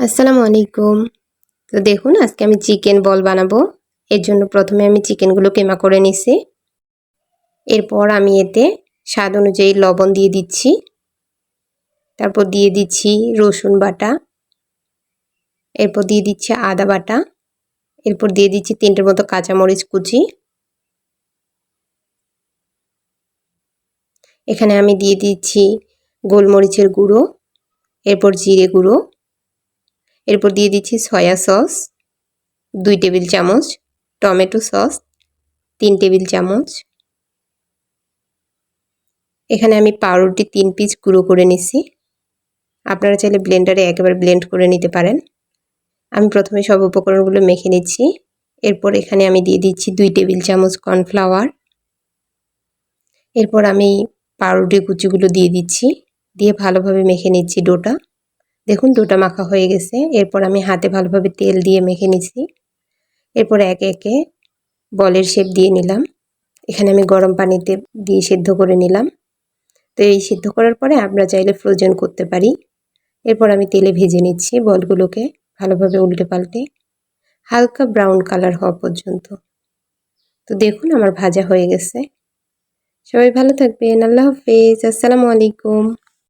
আসসালামু আলাইকুম। তো দেখুন আজকে আমি চিকেন বল বানাবো। এর জন্য প্রথমে আমি চিকেনগুলো কিমা করে নিছি। এরপর আমি এতে স্বাদ অনুযায়ী লবণ দিয়ে দিচ্ছি। তারপর দিয়ে দিচ্ছি রসুন বাটা। এরপর দিয়ে দিচ্ছি আদা বাটা। এরপর দিয়ে দিচ্ছি 3টের মতো কাঁচামরিচ কুচি। এখানে আমি দিয়ে দিচ্ছি গোলমরিচের গুঁড়ো, এরপর জিরে গুঁড়ো, এরপর দিয়ে দিচ্ছি সয়া সস 2 টেবিল চামচ, টমেটো সস 3 টেবিল চামচ। এখানে আমি পাউরুটি 3 পিস গুঁড়ো করে নিছি। আপনারা চাইলে ব্লেন্ডারে একেবারে ব্লেন্ড করে নিতে পারেন। আমি প্রথমে সব উপকরণগুলো মেখে নিচ্ছি। এরপর এখানে আমি দিয়ে দিচ্ছি 2 টেবিল চামচ কর্নফ্লাওয়ার। এরপর আমি পাউরুটি কুচিগুলো দিয়ে দিচ্ছি, দিয়ে ভালোভাবে মেখে নিচ্ছি ডোটা। দেখুন ডোটা মাখা হয়ে গেছে। এরপর আমি হাতে ভালোভাবে তেল দিয়ে মেখে নিচ্ছি। এরপর একে একে বলের শেপ দিয়ে নিলাম। এখানে আমি গরম পানিতে দিয়ে সিদ্ধ করে নিলাম। তো এই সিদ্ধ করার পরে আমরা চাইলে ফ্রোজেন করতে পারি। এরপর আমি তেলে ভেজে নিচ্ছি বলগুলোকে ভালোভাবে উল্টে পাল্টে হালকা ব্রাউন কালার হওয়া পর্যন্ত। তো দেখুন আমার ভাজা হয়ে গেছে। সবাই ভালো থাকবেন। আল্লাহ হাফেজ। আসসালামু আলাইকুম।